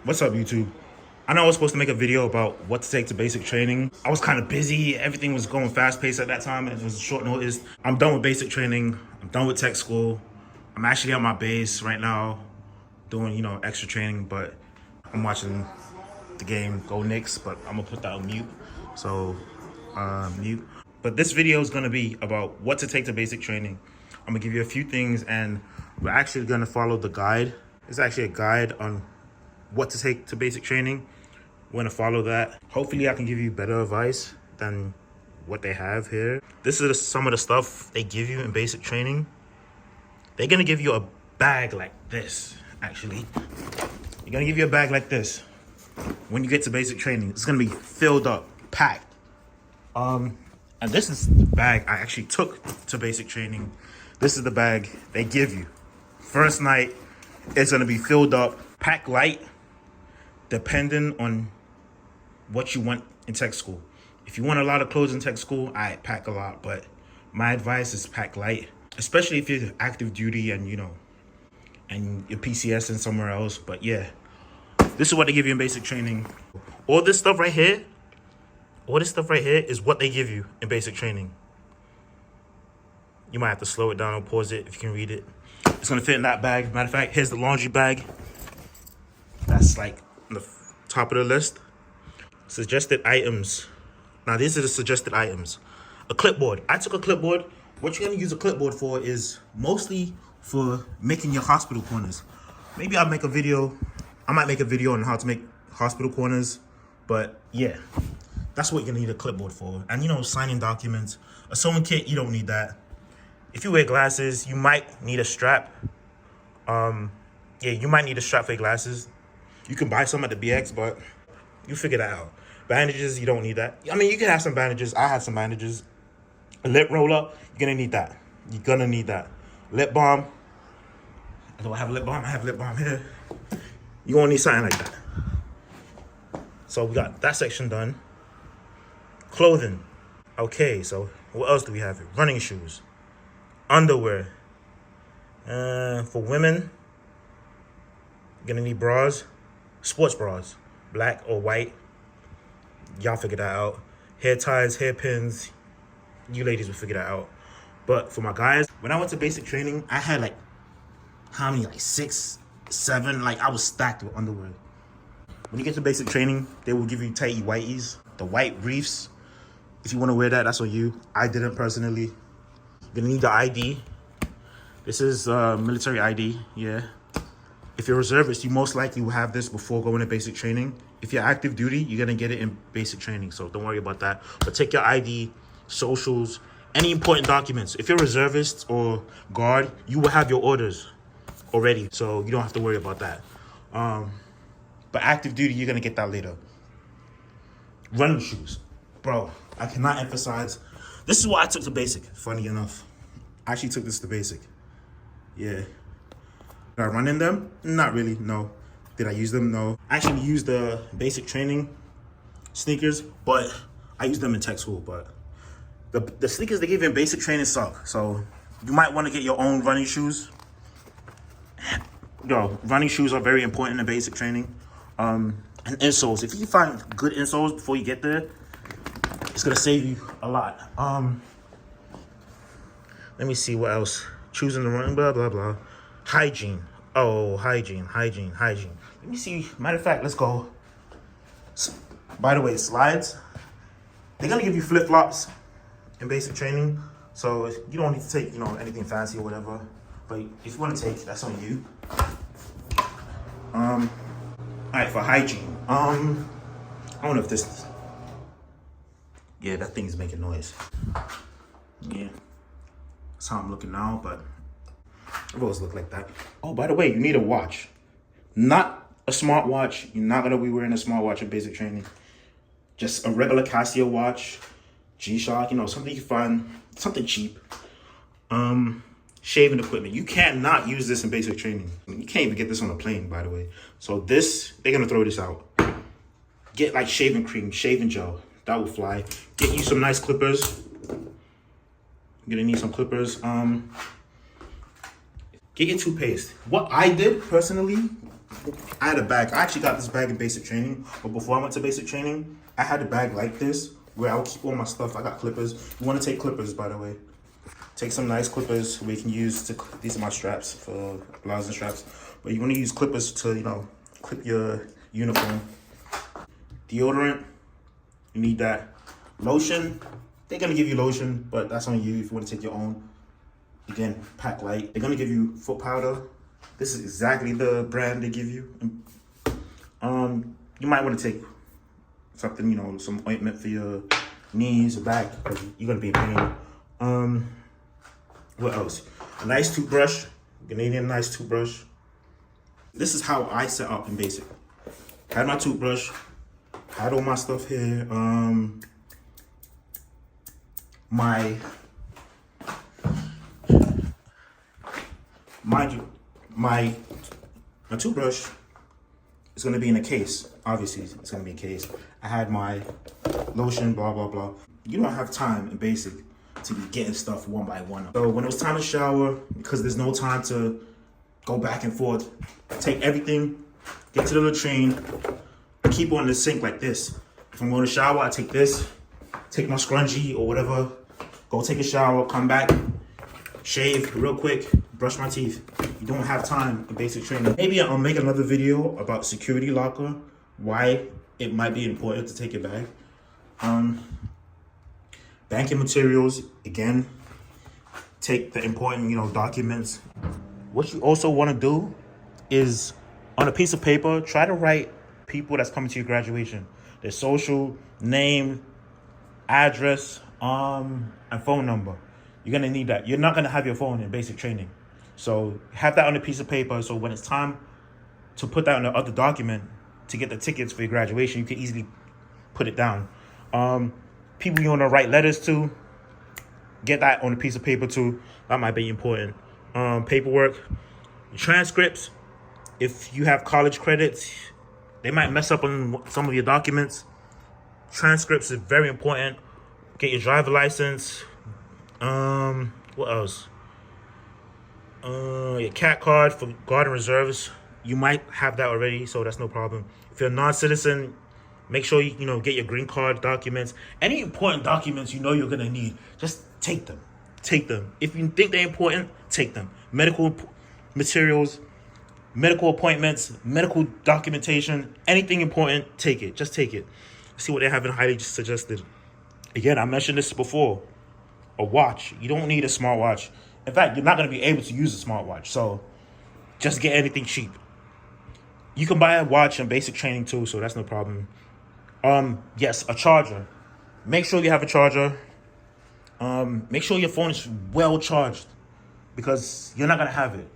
What's up, YouTube? I know I was supposed to make a video about what to take to basic training. I was kind of busy. Everything was going fast paced at that time, and it was short notice. I'm done with basic training. I'm done with tech school. I'm actually at my base right now doing, extra training, but I'm watching the game Go Knicks, but I'm gonna put that on mute. So, mute. But this video is gonna be about what to take to basic training. I'm gonna give you a few things, and we're actually gonna follow the guide. It's actually a guide on what to take to basic training. We're gonna follow that. Hopefully I can give you better advice than what they have here. This is some of the stuff they give you in basic training. They're gonna give you a bag like this, actually. They're gonna give you a bag like this. When you get to basic training, it's gonna be filled up, packed. And this is the bag I actually took to basic training. This is the bag they give you. First night, it's gonna be filled up, packed light, depending on what you want in tech school. If you want a lot of clothes in tech school, I pack a lot, but my advice is pack light, especially if you're active duty and and your PCS and somewhere else. But yeah, this is what they give you in basic training. All this stuff right here is what they give you in basic training. You might have to slow it down or pause it if you can read it. It's gonna fit in that bag. Matter of fact, here's the laundry bag. That's like on the top of the list. Suggested items. Now these are the suggested items. A clipboard. I took a clipboard. What you're gonna use a clipboard for is mostly for making your hospital corners. Maybe I'll make a video. I might make a video on how to make hospital corners. But yeah, that's what you're gonna need a clipboard for. And signing documents. A sewing kit, you don't need that. If you wear glasses, you might need a strap. You might need a strap for your glasses. You can buy some at the BX, but you figure that out. Bandages, you don't need that. I mean, you can have some bandages. I have some bandages. A lip roller, you're gonna need that. You're gonna need that. Lip balm. Do I have lip balm? I have lip balm here. You're gonna need something like that. So we got that section done. Clothing. Okay, so what else do we have here? Running shoes. Underwear. For women, you're gonna need bras. Sports bras. Black or white. Y'all figure that out. Hair ties, hairpins. You ladies will figure that out. But for my guys, when I went to basic training, I had how many? 6, 7. I was stacked with underwear. When you get to basic training, they will give you tighty whiteys, the white briefs. If you want to wear that, that's on you. I didn't personally. You're gonna need the ID. This is military ID, yeah. If you're a reservist, you most likely will have this before going to basic training. If you're active duty, you're gonna get it in basic training, so don't worry about that. But take your ID, socials, any important documents. If you're a reservist or guard, you will have your orders already, so you don't have to worry about that. But active duty, you're gonna get that later. Running shoes. Bro, I cannot emphasize. This is what I took to basic, funny enough. I actually took this to basic. Yeah. Did I run in them? Not really, no. Did I use them? No. I actually used the basic training sneakers, but I used them in tech school. But the sneakers they give you in basic training suck. So you might want to get your own running shoes. Running shoes are very important in basic training. And insoles. If you find good insoles before you get there, it's gonna save you a lot. Let me see what else. Choosing the running, blah, blah, blah. Hygiene. Oh, hygiene. Let me see. Matter of fact, let's go. By the way, slides. They're gonna give you flip-flops in basic training. So you don't need to take, anything fancy or whatever. But if you want to take, that's on you. All right, for hygiene. I don't know if this. Yeah, that thing is making noise. Yeah, that's how I'm looking now, but I've always looked like that. Oh, by the way, you need a watch. Not a smartwatch. You're not gonna be wearing a smartwatch in basic training. Just a regular Casio watch, G-Shock, something you find, something cheap. Shaving equipment. You cannot use this in basic training. You can't even get this on a plane, by the way. So this, they're gonna throw this out. Get shaving cream, shaving gel. That will fly. Get you some nice clippers. You're gonna need some clippers. Get your toothpaste. What I did personally I had a bag. I actually got this bag in basic training, but before I went to basic training, I had a bag like this where I would keep all my stuff. I got clippers. You want to take clippers, by the way. Take some nice clippers we can use to, these are my straps for blouse and straps, but you want to use clippers to, you know, clip your uniform. Deodorant, you need that. Lotion, they're going to give you lotion, but that's on you if you want to take your own. Again, pack light. They're going to give you foot powder. This is exactly the brand they give you. You might want to take something, you know, some ointment for your knees or back, because you're going to be in pain. What else? A nice toothbrush, Canadian nice toothbrush. This is how I set up in basic. Had my toothbrush, had all my stuff here. Mind you, my toothbrush is gonna be in a case. Obviously, it's gonna be a case. I had my lotion, blah, blah, blah. You don't have time in basic to be getting stuff one by one. So when it was time to shower, because there's no time to go back and forth, take everything, get to the latrine, keep on the sink like this. If I'm going to shower, I take this, take my scrunchie or whatever, go take a shower, come back, shave real quick, brush my teeth. You don't have time in basic training. Maybe I'll make another video about security locker, why it might be important to take it back. Banking materials, again, take the important, you know, documents. What you also want to do is, on a piece of paper, try to write people that's coming to your graduation, their social, name, address, and phone number. You're going to need that. You're not going to have your phone in basic training. So have that on a piece of paper, so when it's time to put that on the other document to get the tickets for your graduation, you can easily put it down. People you want to write letters to, get that on a piece of paper too. That might be important. Paperwork, transcripts. If you have college credits, they might mess up on some of your documents. Transcripts is very important. Get your driver license. What else? Your CAT card for Guard and Reserves. You might have that already, so that's no problem. If you're a non-citizen, make sure you know, get your green card documents. Any important documents you know you're gonna need, just take them. Take them. If you think they're important, take them. Medical materials, medical appointments, medical documentation, anything important, take it. Just take it. See what they have in highly suggested. Again, I mentioned this before. A watch. You don't need a smartwatch. In fact, you're not going to be able to use a smartwatch. So just get anything cheap. You can buy a watch in basic training too, so that's no problem. Yes, a charger. Make sure you have a charger. Make sure your phone is well charged, because you're not going to have it.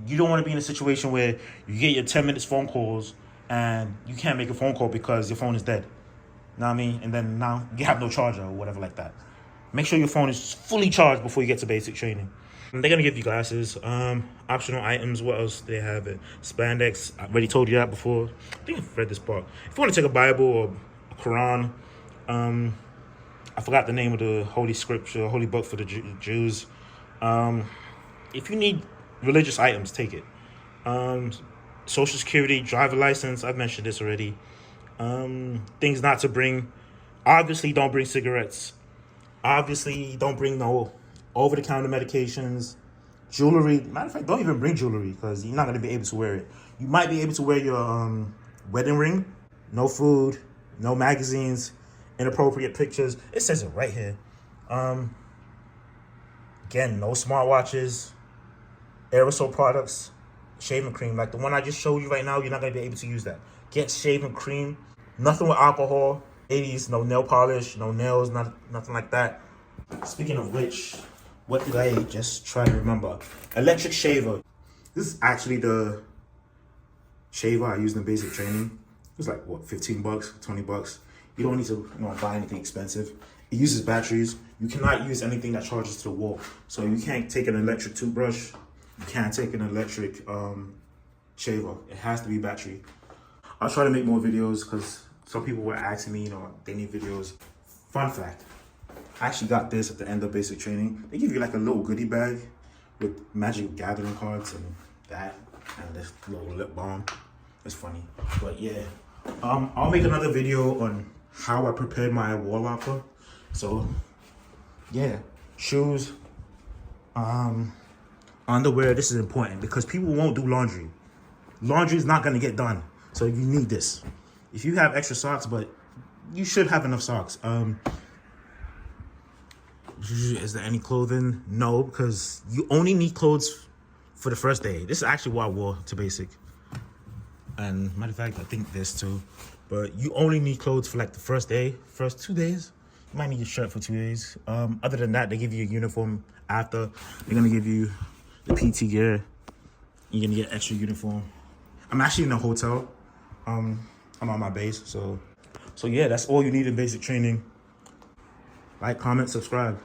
You don't want to be in a situation where you get your 10 minutes phone calls and you can't make a phone call because your phone is dead. Know what I mean? And then now you have no charger or whatever like that. Make sure your phone is fully charged before you get to basic training. And they're going to give you glasses. Optional items. What else do they have? Spandex. I already told you that before. I think I've read this part. If you want to take a Bible or a Quran, I forgot the name of the holy scripture, holy book for the Jews. If you need religious items, take it. Social Security, driver license. I've mentioned this already. Things not to bring. Obviously, don't bring cigarettes. Obviously, don't bring no over-the-counter medications, jewelry. Matter of fact, don't even bring jewelry, because you're not going to be able to wear it. You might be able to wear your wedding ring. No food, no magazines, inappropriate pictures. It says it right here. Again, no smartwatches, aerosol products, shaving cream. Like the one I just showed you right now, you're not going to be able to use that. Get shaving cream. Nothing with alcohol. Ladies, no nail polish, no nails, nothing like that. Speaking of which, what did I just try to remember? Electric shaver. This is actually the shaver I used in basic training. It was like, what, 15 bucks, 20 bucks. You don't need to buy anything expensive. It uses batteries. You cannot use anything that charges to the wall. So you can't take an electric toothbrush. You can't take an electric shaver. It has to be battery. I'll try to make more videos, because some people were asking me, they need videos. Fun fact, I actually got this at the end of basic training. They give you like a little goodie bag with Magic Gathering cards and that, and this little lip balm. It's funny, but yeah. I'll make another video on how I prepared my wall locker. So yeah, shoes, underwear. This is important because people won't do laundry. Laundry is not gonna get done, so you need this. If you have extra socks, but you should have enough socks. Is there any clothing? No, because you only need clothes for the first day. This is actually what I wore to basic. And matter of fact, I think this too. But you only need clothes for like the first day, first 2 days. You might need a shirt for 2 days. Other than that, they give you a uniform after. They're gonna give you the PT gear. You're gonna get extra uniform. I'm actually in a hotel. I'm on my base, so yeah, that's all you need in basic training. Like, comment, subscribe.